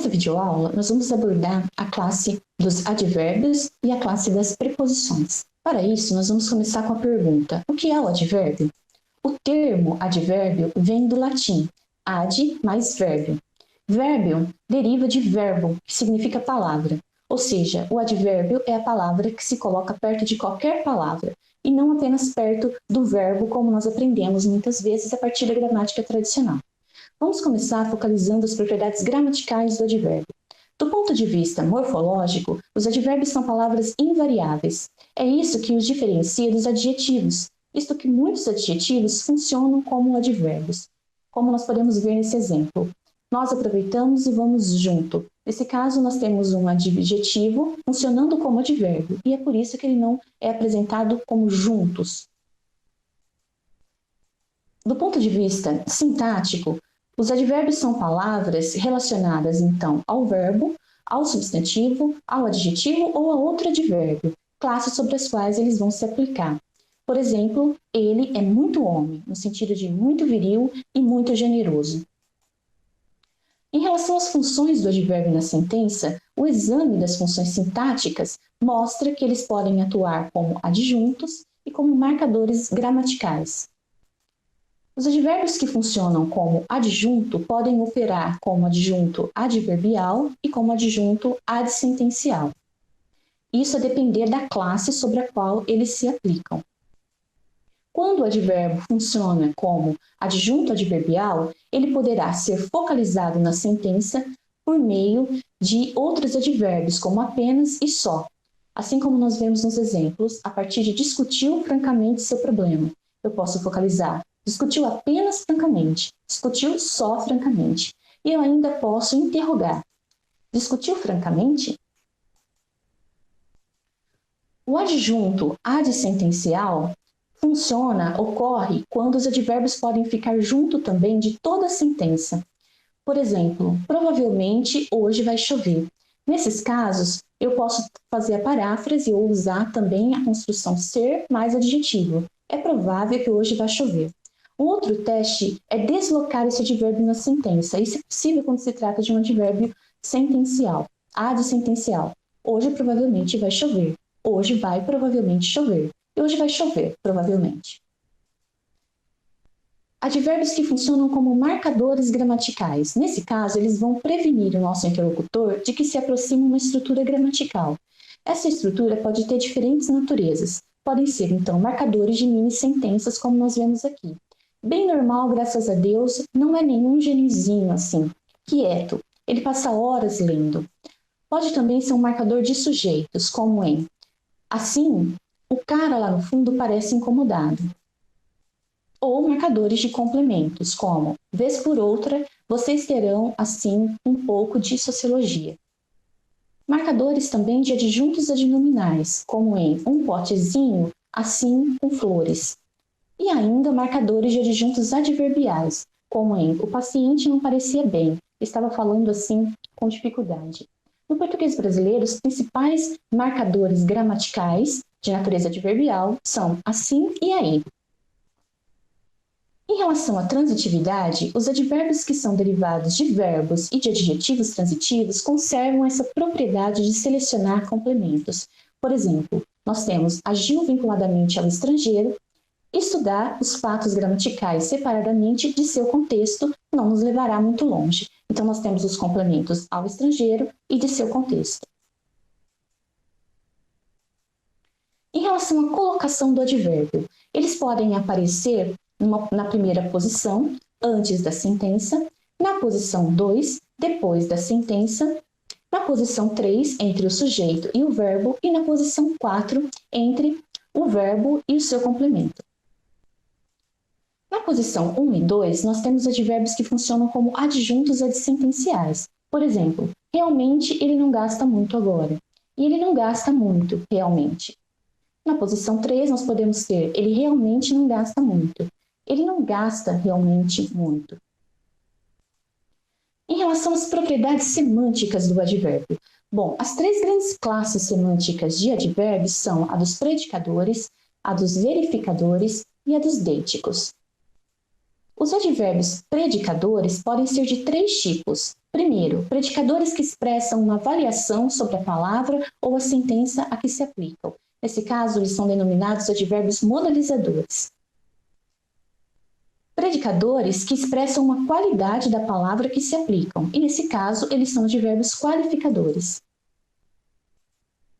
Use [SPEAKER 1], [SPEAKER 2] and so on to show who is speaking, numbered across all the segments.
[SPEAKER 1] Nesta videoaula, nós vamos abordar a classe dos advérbios e a classe das preposições. Para isso, nós vamos começar com a pergunta: o que é o advérbio? O termo advérbio vem do latim ad mais verbio. Verbio deriva de verbo, que significa palavra. Ou seja, o advérbio é a palavra que se coloca perto de qualquer palavra, e não apenas perto do verbo, como nós aprendemos muitas vezes a partir da gramática tradicional. Vamos começar focalizando as propriedades gramaticais do advérbio. Do ponto de vista morfológico, os advérbios são palavras invariáveis. É isso que os diferencia dos adjetivos, visto que muitos adjetivos funcionam como advérbios. Como nós podemos ver nesse exemplo, nós aproveitamos e vamos junto. Nesse caso, nós temos um adjetivo funcionando como advérbio, e é por isso que ele não é apresentado como juntos. Do ponto de vista sintático, os advérbios são palavras relacionadas, então, ao verbo, ao substantivo, ao adjetivo ou a outro advérbio, classes sobre as quais eles vão se aplicar. Por exemplo, ele é muito homem, no sentido de muito viril e muito generoso. Em relação às funções do advérbio na sentença, o exame das funções sintáticas mostra que eles podem atuar como adjuntos e como marcadores gramaticais. Os advérbios que funcionam como adjunto podem operar como adjunto adverbial e como adjunto adsentencial. Isso a depender da classe sobre a qual eles se aplicam. Quando o advérbio funciona como adjunto adverbial, ele poderá ser focalizado na sentença por meio de outros advérbios, como apenas e só. Assim como nós vemos nos exemplos, a partir de discutiu francamente seu problema. Eu posso focalizar: discutiu apenas francamente, discutiu só francamente. E eu ainda posso interrogar: discutiu francamente? O adjunto adsentencial ocorre quando os advérbios podem ficar junto também de toda a sentença. Por exemplo, provavelmente hoje vai chover. Nesses casos, eu posso fazer a paráfrase ou usar também a construção ser mais adjetivo. É provável que hoje vai chover. Um outro teste é deslocar esse advérbio na sentença. Isso é possível quando se trata de um advérbio sentencial, adsentencial. Hoje provavelmente vai chover. Hoje vai provavelmente chover. E hoje vai chover, provavelmente. Advérbios que funcionam como marcadores gramaticais. Nesse caso, eles vão prevenir o nosso interlocutor de que se aproxima uma estrutura gramatical. Essa estrutura pode ter diferentes naturezas. Podem ser, então, marcadores de mini-sentenças, como nós vemos aqui. Bem normal, graças a Deus, não é nenhum genizinho assim, quieto. Ele passa horas lendo. Pode também ser um marcador de sujeitos, como em assim, o cara lá no fundo parece incomodado. Ou marcadores de complementos, como vez por outra, vocês terão, assim, um pouco de sociologia. Marcadores também de adjuntos adnominais, como em um potezinho, assim, com flores. E ainda marcadores de adjuntos adverbiais, como em o paciente não parecia bem, estava falando assim com dificuldade. No português brasileiro, os principais marcadores gramaticais de natureza adverbial são assim e aí. Em relação à transitividade, os advérbios que são derivados de verbos e de adjetivos transitivos conservam essa propriedade de selecionar complementos. Por exemplo, nós temos agiu vinculadamente ao estrangeiro. Estudar os fatos gramaticais separadamente de seu contexto não nos levará muito longe. Então, nós temos os complementos ao estrangeiro e de seu contexto. Em relação à colocação do advérbio, eles podem aparecer na primeira posição, antes da sentença, na posição 2, depois da sentença, na posição 3, entre o sujeito e o verbo, e na posição 4, entre o verbo e o seu complemento. Na posição 1 e 2, nós temos advérbios que funcionam como adjuntos adsentenciais. Por exemplo, realmente ele não gasta muito agora. E ele não gasta muito, realmente. Na posição 3, nós podemos ter ele realmente não gasta muito. Ele não gasta realmente muito. Em relação às propriedades semânticas do advérbio. Bom, as três grandes classes semânticas de advérbios são a dos predicadores, a dos verificadores e a dos deiticos. Os advérbios predicadores podem ser de 3 tipos. Primeiro, predicadores que expressam uma variação sobre a palavra ou a sentença a que se aplicam. Nesse caso, eles são denominados advérbios modalizadores. Predicadores que expressam uma qualidade da palavra que se aplicam, e nesse caso, eles são advérbios qualificadores.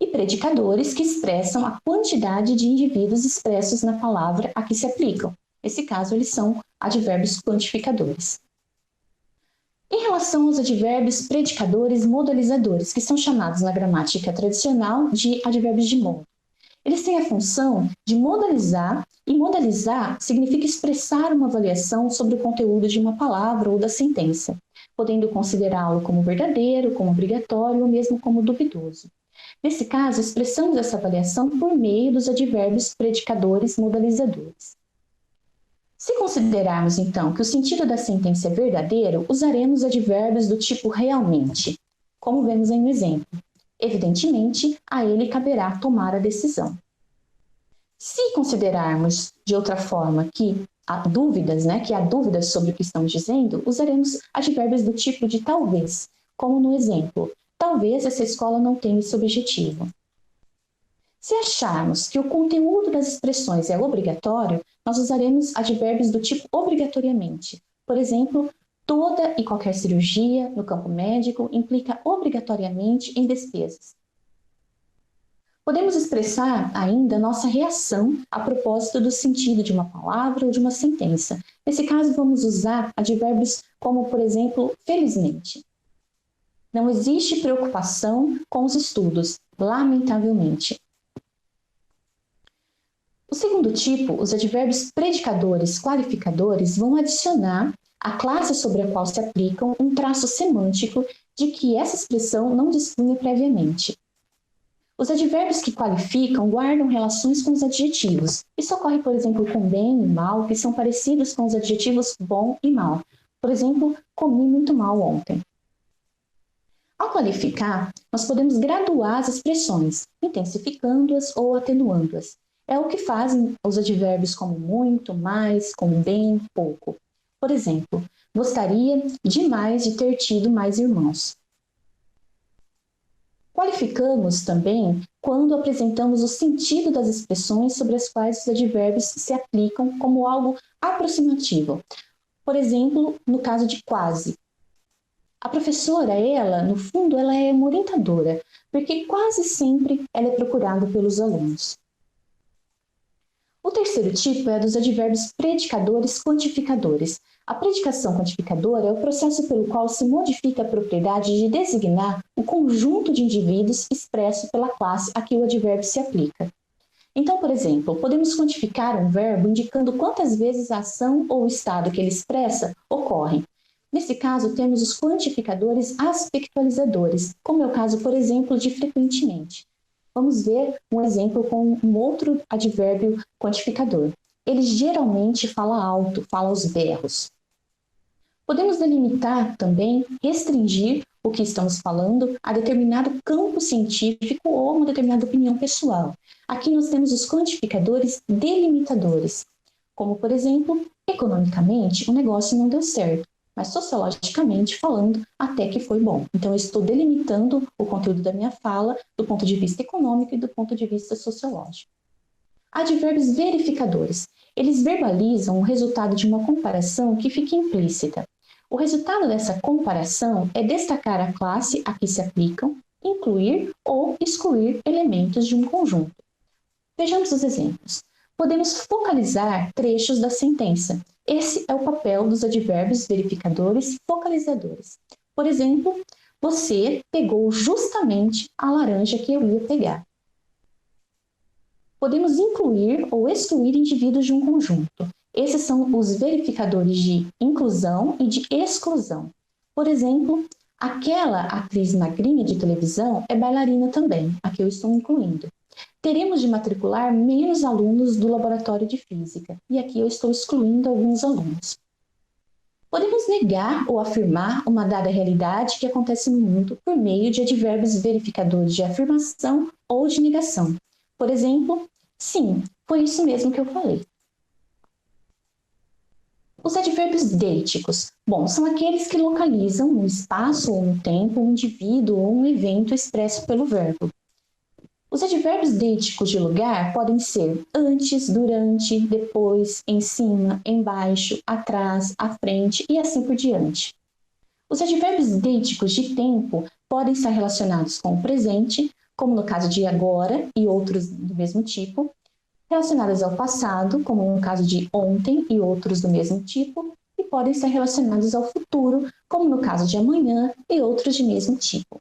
[SPEAKER 1] E predicadores que expressam a quantidade de indivíduos expressos na palavra a que se aplicam. Nesse caso, eles são advérbios quantificadores. Em relação aos advérbios predicadores modalizadores, que são chamados na gramática tradicional de advérbios de modo. Eles têm a função de modalizar, e modalizar significa expressar uma avaliação sobre o conteúdo de uma palavra ou da sentença, podendo considerá-lo como verdadeiro, como obrigatório ou mesmo como duvidoso. Nesse caso, expressamos essa avaliação por meio dos advérbios predicadores modalizadores. Se considerarmos, então, que o sentido da sentença é verdadeiro, usaremos advérbios do tipo realmente, como vemos aí no exemplo. Evidentemente, a ele caberá tomar a decisão. Se considerarmos de outra forma que há dúvidas, sobre o que estamos dizendo, usaremos advérbios do tipo de talvez, como no exemplo. Talvez essa escola não tenha esse objetivo. Se acharmos que o conteúdo das expressões é obrigatório, nós usaremos advérbios do tipo obrigatoriamente. Por exemplo, toda e qualquer cirurgia no campo médico implica obrigatoriamente em despesas. Podemos expressar ainda nossa reação a propósito do sentido de uma palavra ou de uma sentença. Nesse caso, vamos usar advérbios como, por exemplo, felizmente. Não existe preocupação com os estudos, lamentavelmente. O segundo tipo, os advérbios predicadores qualificadores, vão adicionar à classe sobre a qual se aplicam um traço semântico de que essa expressão não dispunha previamente. Os advérbios que qualificam guardam relações com os adjetivos. Isso ocorre, por exemplo, com bem e mal, que são parecidos com os adjetivos bom e mal. Por exemplo, comi muito mal ontem. Ao qualificar, nós podemos graduar as expressões, intensificando-as ou atenuando-as. É o que fazem os advérbios como muito, mais, como bem, pouco. Por exemplo, gostaria demais de ter tido mais irmãos. Qualificamos também quando apresentamos o sentido das expressões sobre as quais os advérbios se aplicam como algo aproximativo. Por exemplo, no caso de quase. A professora, no fundo, ela é uma orientadora, porque quase sempre ela é procurada pelos alunos. O terceiro tipo é a dos advérbios predicadores quantificadores. A predicação quantificadora é o processo pelo qual se modifica a propriedade de designar o conjunto de indivíduos expresso pela classe a que o advérbio se aplica. Então, por exemplo, podemos quantificar um verbo indicando quantas vezes a ação ou o estado que ele expressa ocorrem. Nesse caso, temos os quantificadores aspectualizadores, como é o caso, por exemplo, de frequentemente. Vamos ver um exemplo com um outro advérbio quantificador. Ele geralmente fala alto, fala aos berros. Podemos delimitar também, restringir o que estamos falando a determinado campo científico ou uma determinada opinião pessoal. Aqui nós temos os quantificadores delimitadores, como, por exemplo, economicamente o negócio não deu certo, mas sociologicamente falando, até que foi bom. Então, eu estou delimitando o conteúdo da minha fala do ponto de vista econômico e do ponto de vista sociológico. Advérbios verificadores. Eles verbalizam o resultado de uma comparação que fica implícita. O resultado dessa comparação é destacar a classe a que se aplicam, incluir ou excluir elementos de um conjunto. Vejamos os exemplos. Podemos focalizar trechos da sentença. Esse é o papel dos advérbios verificadores focalizadores. Por exemplo, você pegou justamente a laranja que eu ia pegar. Podemos incluir ou excluir indivíduos de um conjunto. Esses são os verificadores de inclusão e de exclusão. Por exemplo, aquela atriz magrinha de televisão é bailarina também, a que eu estou incluindo. Teremos de matricular menos alunos do laboratório de física, e aqui eu estou excluindo alguns alunos. Podemos negar ou afirmar uma dada realidade que acontece no mundo por meio de advérbios verificadores de afirmação ou de negação. Por exemplo, sim, foi isso mesmo que eu falei. Os advérbios deíticos, bom, são aqueles que localizam no espaço ou no tempo um indivíduo ou um evento expresso pelo verbo. Os advérbios deíticos de lugar podem ser antes, durante, depois, em cima, embaixo, atrás, à frente e assim por diante. Os advérbios deíticos de tempo podem estar relacionados com o presente, como no caso de agora e outros do mesmo tipo, relacionados ao passado, como no caso de ontem e outros do mesmo tipo, e podem estar relacionados ao futuro, como no caso de amanhã e outros de mesmo tipo.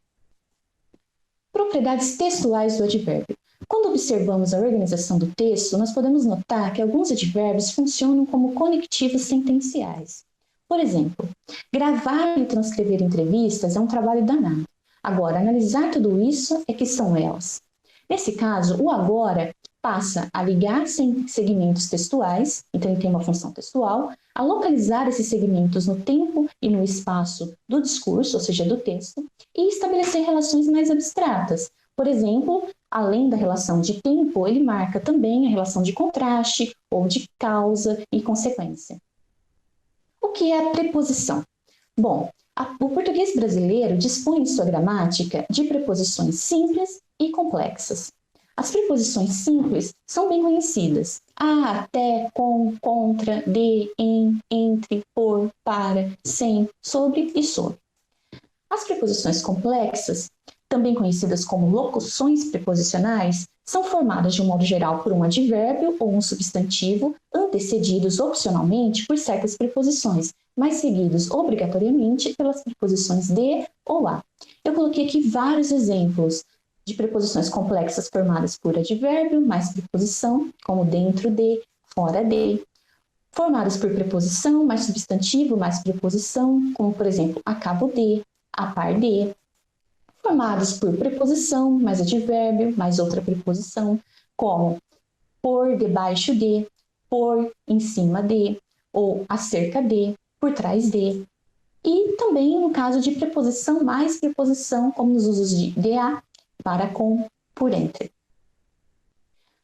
[SPEAKER 1] Propriedades textuais do advérbio. Quando observamos a organização do texto, nós podemos notar que alguns advérbios funcionam como conectivos sentenciais. Por exemplo, gravar e transcrever entrevistas é um trabalho danado. Agora, analisar tudo isso é que são elas. Nesse caso, o agora passa a ligar segmentos textuais, então ele tem uma função textual, a localizar esses segmentos no tempo e no espaço do discurso, ou seja, do texto, e estabelecer relações mais abstratas. Por exemplo, além da relação de tempo, ele marca também a relação de contraste ou de causa e consequência. O que é a preposição? Bom, o português brasileiro dispõe em sua gramática de preposições simples e complexas. As preposições simples são bem conhecidas. A, até, com, contra, de, em, entre, por, para, sem, sobre e sob. As preposições complexas, também conhecidas como locuções preposicionais, são formadas de um modo geral por um advérbio ou um substantivo, antecedidos opcionalmente por certas preposições, mas seguidos obrigatoriamente pelas preposições de ou a. Eu coloquei aqui vários exemplos de preposições complexas formadas por advérbio mais preposição, como dentro de, fora de, formadas por preposição mais substantivo mais preposição, como por exemplo a cabo de, a par de, formadas por preposição mais advérbio mais outra preposição, como por debaixo de, por em cima de, ou acerca de, por trás de. E também no caso de preposição mais preposição, como nos usos de a, para, com, por, entre.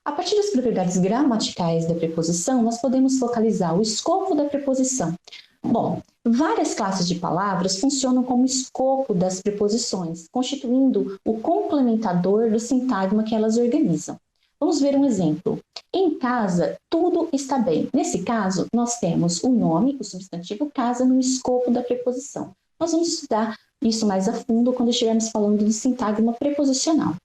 [SPEAKER 1] A partir das propriedades gramaticais da preposição, nós podemos localizar o escopo da preposição. Bom, várias classes de palavras funcionam como escopo das preposições, constituindo o complementador do sintagma que elas organizam. Vamos ver um exemplo. Em casa, tudo está bem. Nesse caso, nós temos o nome, o substantivo casa, no escopo da preposição. Nós vamos estudar isso mais a fundo quando estivermos falando de sintagma preposicional.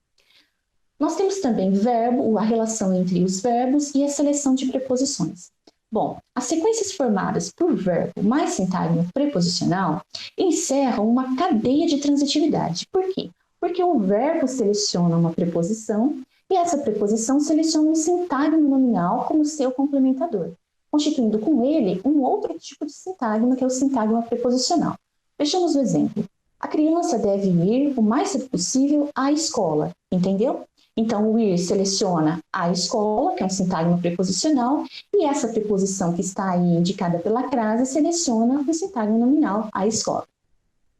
[SPEAKER 1] Nós temos também verbo, a relação entre os verbos e a seleção de preposições. Bom, as sequências formadas por verbo mais sintagma preposicional encerram uma cadeia de transitividade. Por quê? Porque o verbo seleciona uma preposição e essa preposição seleciona um sintagma nominal como seu complementador, constituindo com ele um outro tipo de sintagma, que é o sintagma preposicional. Vejamos o exemplo. A criança deve ir o mais cedo possível à escola, entendeu? Então, o ir seleciona a escola, que é um sintagma preposicional, e essa preposição que está aí indicada pela crase seleciona o sintagma nominal, a escola.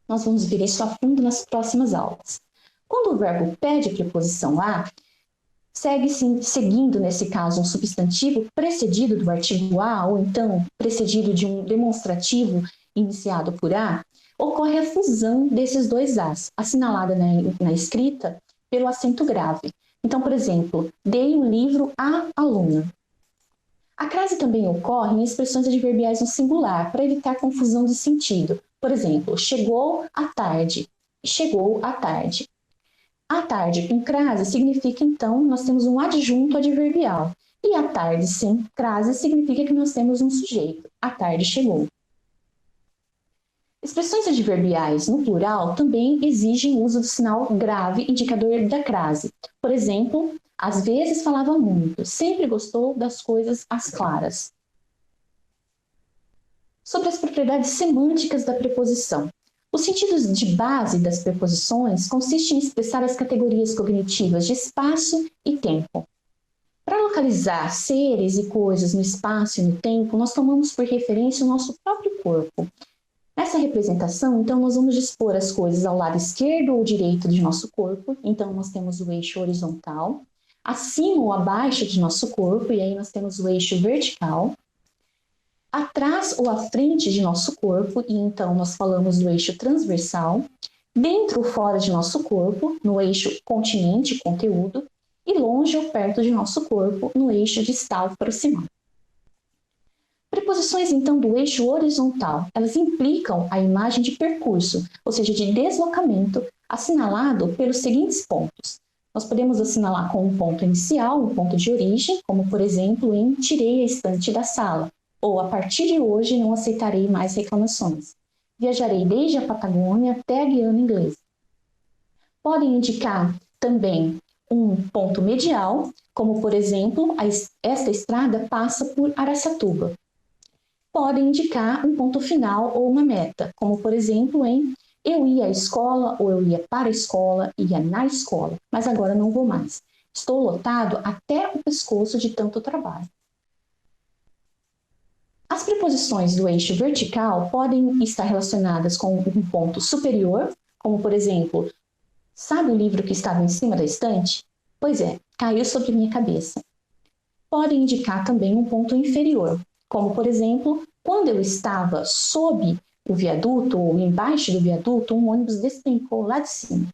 [SPEAKER 1] Nós vamos ver isso a fundo nas próximas aulas. Quando o verbo pede preposição a, seguindo, nesse caso, um substantivo precedido do artigo a, ou então precedido de um demonstrativo iniciado por a, ocorre a fusão desses dois as, assinalada na escrita pelo acento grave. Então, por exemplo, dei um livro à aluna. A crase também ocorre em expressões adverbiais no singular, para evitar confusão de sentido. Por exemplo, chegou à tarde, chegou à tarde. À tarde com crase significa, então, nós temos um adjunto adverbial. E à tarde sem crase significa que nós temos um sujeito. À tarde chegou. Expressões adverbiais no plural também exigem o uso do sinal grave indicador da crase. Por exemplo, às vezes falava muito, sempre gostou das coisas às claras. Sobre as propriedades semânticas da preposição. Os sentidos de base das preposições consistem em expressar as categorias cognitivas de espaço e tempo. Para localizar seres e coisas no espaço e no tempo, nós tomamos por referência o nosso próprio corpo. Nessa representação, então, nós vamos dispor as coisas ao lado esquerdo ou direito de nosso corpo. Então, nós temos o eixo horizontal, acima ou abaixo de nosso corpo, e aí nós temos o eixo vertical. atrás ou à frente de nosso corpo, e então nós falamos do eixo transversal, dentro ou fora de nosso corpo, no eixo continente-conteúdo, e longe ou perto de nosso corpo, no eixo distal-proximal. Preposições, então, do eixo horizontal, elas implicam a imagem de percurso, ou seja, de deslocamento, assinalado pelos seguintes pontos. Nós podemos assinalar com um ponto inicial, um ponto de origem, como, por exemplo, em tirei a estante da sala, ou a partir de hoje não aceitarei mais reclamações. Viajarei desde a Patagônia até a Guiana Inglesa. Podem indicar também um ponto medial, como, por exemplo, esta estrada passa por Araçatuba. Podem indicar um ponto final ou uma meta, como, por exemplo, em eu ia à escola ou eu ia para a escola, ia na escola, mas agora não vou mais. Estou lotado até o pescoço de tanto trabalho. As preposições do eixo vertical podem estar relacionadas com um ponto superior, como, por exemplo, sabe o livro que estava em cima da estante? Pois é, caiu sobre minha cabeça. Podem indicar também um ponto inferior, como, por exemplo, quando eu estava sob o viaduto ou embaixo do viaduto, um ônibus despencou lá de cima.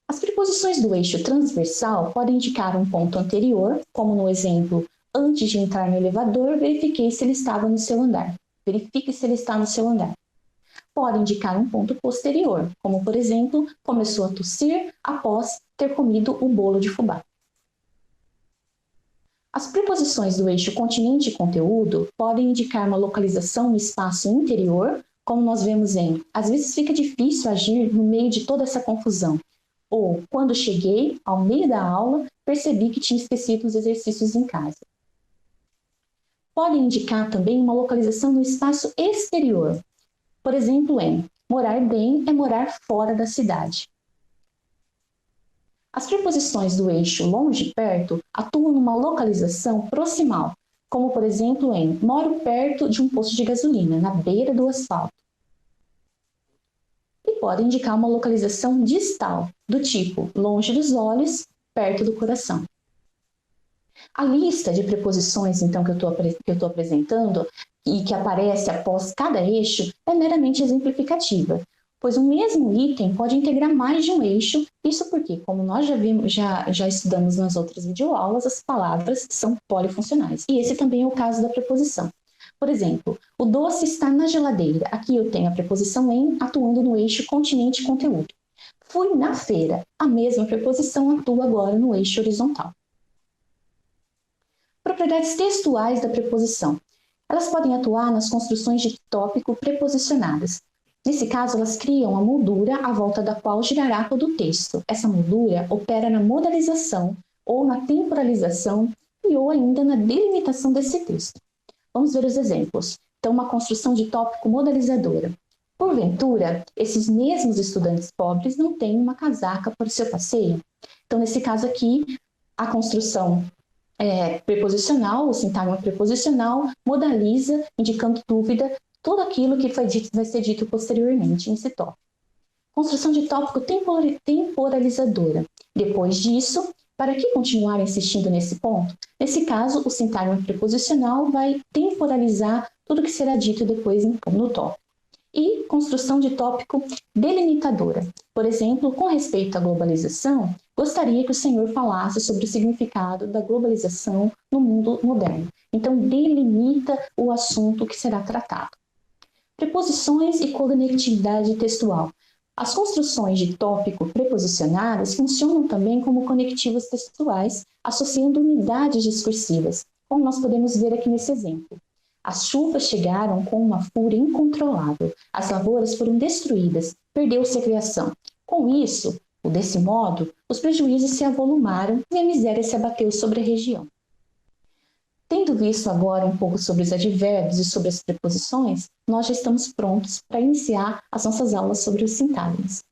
[SPEAKER 1] As preposições do eixo transversal podem indicar um ponto anterior, como no exemplo, antes de entrar no elevador, verifiquei se ele estava no seu andar. Verifique se ele está no seu andar. Pode indicar um ponto posterior, como, por exemplo, começou a tossir após ter comido o bolo de fubá. As preposições do eixo continente e conteúdo podem indicar uma localização no espaço interior, como nós vemos em às vezes fica difícil agir no meio de toda essa confusão, ou quando cheguei, ao meio da aula, percebi que tinha esquecido os exercícios em casa. Podem indicar também uma localização no espaço exterior, por exemplo, em morar bem é morar fora da cidade. As preposições do eixo longe e perto atuam numa localização proximal, como, por exemplo, em moro perto de um posto de gasolina, na beira do asfalto. E podem indicar uma localização distal, do tipo longe dos olhos, perto do coração. A lista de preposições, então, que eu estou apresentando e que aparece após cada eixo é meramente exemplificativa, pois o mesmo item pode integrar mais de um eixo, isso porque, como nós já estudamos nas outras videoaulas, as palavras são polifuncionais. E esse também é o caso da preposição. Por exemplo, o doce está na geladeira. Aqui eu tenho a preposição em atuando no eixo continente-conteúdo. Fui na feira. A mesma preposição atua agora no eixo horizontal. Propriedades textuais da preposição. Elas podem atuar nas construções de tópico preposicionadas. Nesse caso, elas criam a moldura à volta da qual girará todo o texto. Essa moldura opera na modalização ou na temporalização e ou ainda na delimitação desse texto. Vamos ver os exemplos. Então, uma construção de tópico modalizadora. Porventura, esses mesmos estudantes pobres não têm uma casaca para o seu passeio? Então, nesse caso aqui, a construção preposicional, o sintagma preposicional, modaliza, indicando dúvida, tudo aquilo que foi dito vai ser dito posteriormente nesse tópico. Construção de tópico temporalizadora. Depois disso, para que continuar insistindo nesse ponto? Nesse caso, o sintagma preposicional vai temporalizar tudo que será dito depois no tópico. E construção de tópico delimitadora. Por exemplo, com respeito à globalização, gostaria que o senhor falasse sobre o significado da globalização no mundo moderno. Então, delimita o assunto que será tratado. Preposições e conectividade textual. As construções de tópico preposicionadas funcionam também como conectivos textuais, associando unidades discursivas, como nós podemos ver aqui nesse exemplo. As chuvas chegaram com uma fúria incontrolável, as lavouras foram destruídas, perdeu-se a criação. Com isso, ou desse modo, os prejuízos se avolumaram e a miséria se abateu sobre a região. Tendo visto agora um pouco sobre os advérbios e sobre as preposições, nós já estamos prontos para iniciar as nossas aulas sobre os sintagmas.